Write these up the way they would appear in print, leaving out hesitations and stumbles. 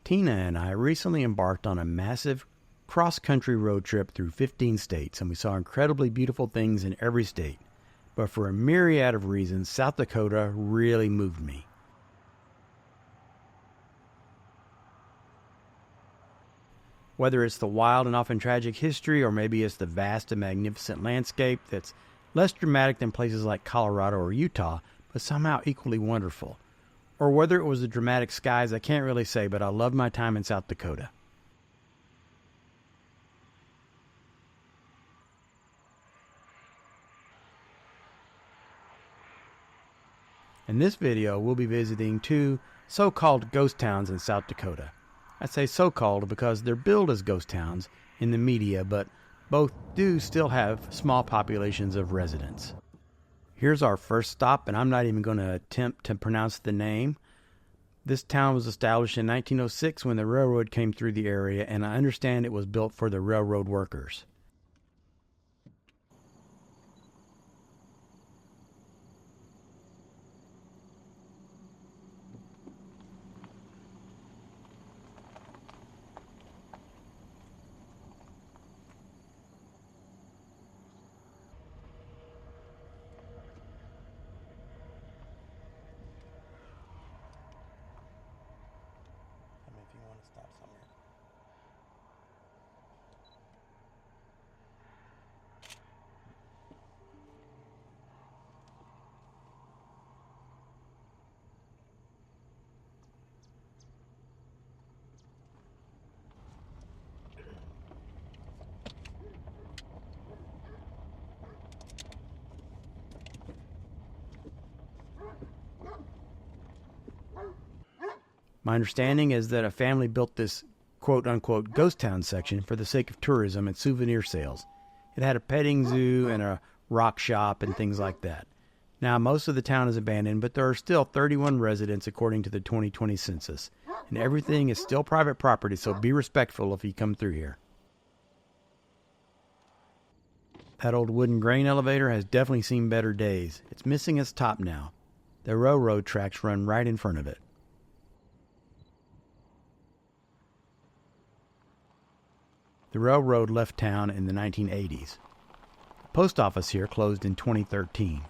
Teena and I recently embarked on a massive cross-country road trip through 15 states, and we saw incredibly beautiful things in every state. But for a myriad of reasons, South Dakota really moved me. Whether it's the wild and often tragic history, or maybe it's the vast and magnificent landscape that's less dramatic than places like Colorado or Utah, but somehow equally wonderful. Or whether it was the dramatic skies, I can't really say, but I loved my time in South Dakota. In this video, we'll be visiting two so-called ghost towns in South Dakota. I say so-called because they're billed as ghost towns in the media, but both do still have small populations of residents. Here's our first stop, and I'm not even going to attempt to pronounce the name. This town was established in 1906 when the railroad came through the area, and I understand it was built for the railroad workers. If you want to stop somewhere. My understanding is that a family built this quote-unquote ghost town section for the sake of tourism and souvenir sales. It had a petting zoo and a rock shop and things like that. Now, most of the town is abandoned, but there are still 31 residents according to the 2020 census. And everything is still private property, so be respectful if you come through here. That old wooden grain elevator has definitely seen better days. It's missing its top now. The railroad tracks run right in front of it. The railroad left town in the 1980s. The post office here closed in 2013.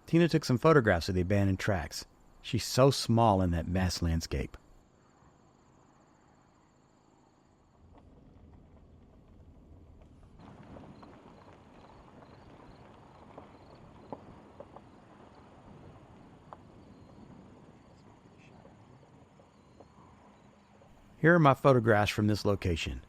Teena took some photographs of the abandoned tracks. She's so small in that vast landscape. Here are my photographs from this location.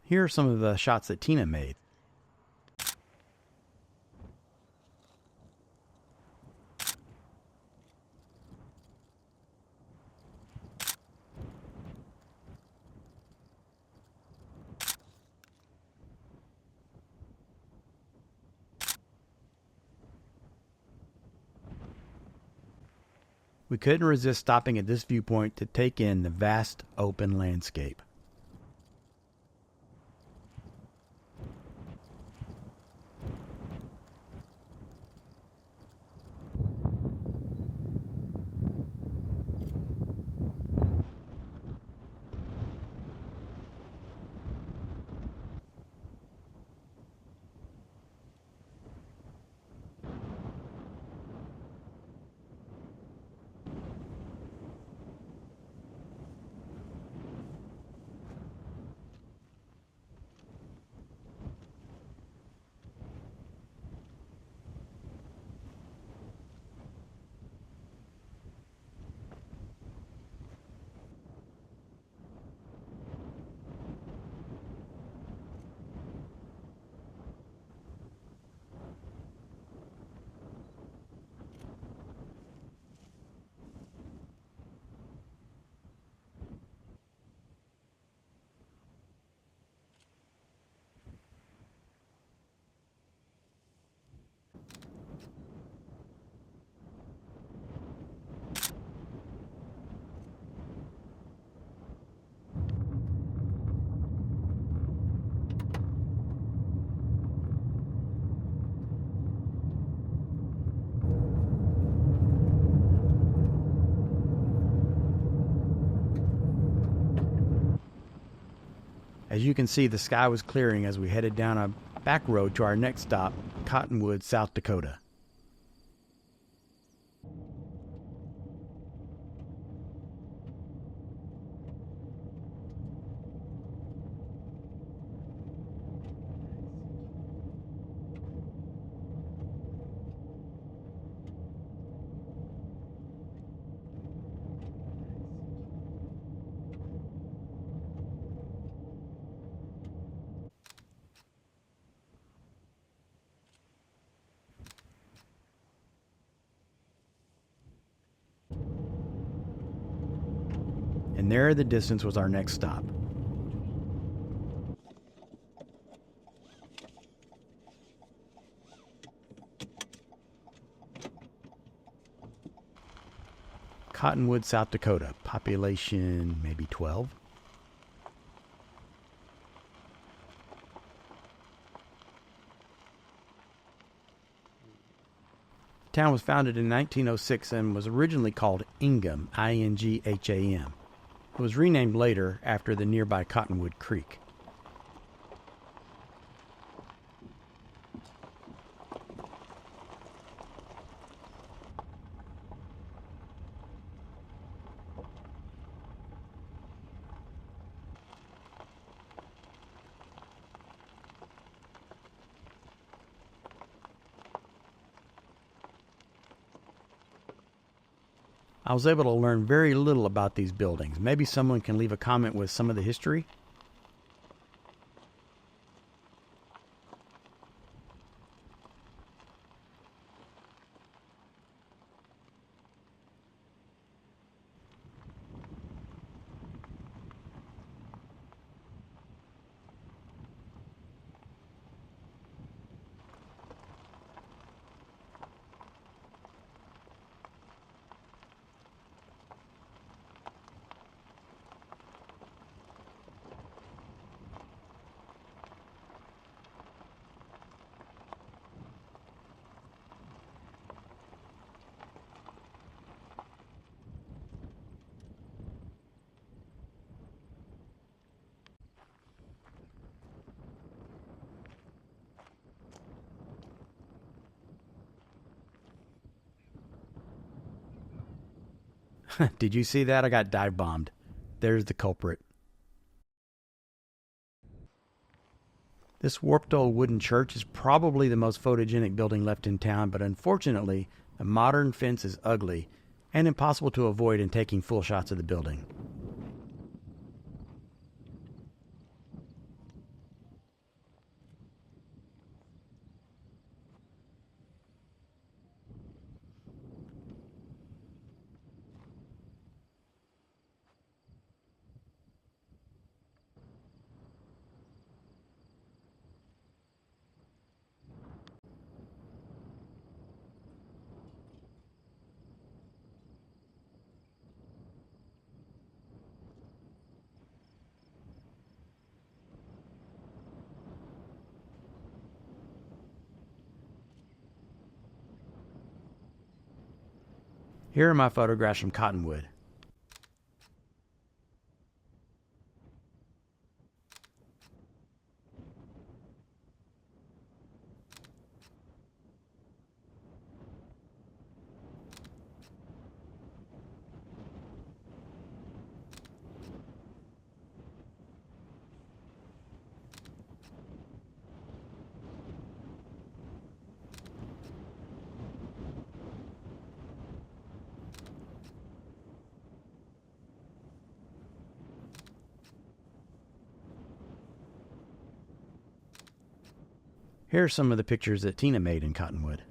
Here are some of the shots that Teena made. We couldn't resist stopping at this viewpoint to take in the vast open landscape. As you can see, the sky was clearing as we headed down a back road to our next stop, Cottonwood, South Dakota. And there in the distance was our next stop. Cottonwood, South Dakota. Population maybe 12. The town was founded in 1906 and was originally called Ingham, I-N-G-H-A-M. It was renamed later after the nearby Cottonwood Creek. I was able to learn very little about these buildings. Maybe someone can leave a comment with some of the history. Did you see that? I got dive bombed. There's the culprit. This warped old wooden church is probably the most photogenic building left in town, but unfortunately, the modern fence is ugly and impossible to avoid in taking full shots of the building. Here are my photographs from Cottonwood. Here are some of the pictures that Teena made in Cottonwood.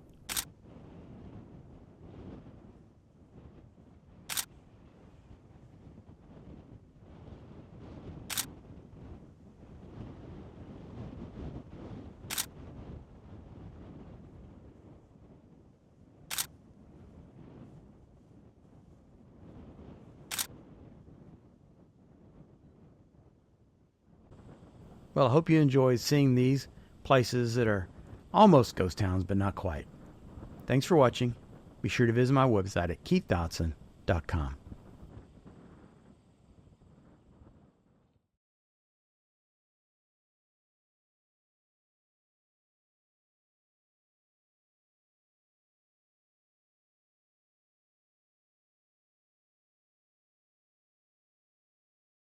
Well, I hope you enjoyed seeing these places that are almost ghost towns, but not quite. Thanks for watching. Be sure to visit my website at keithdotson.com.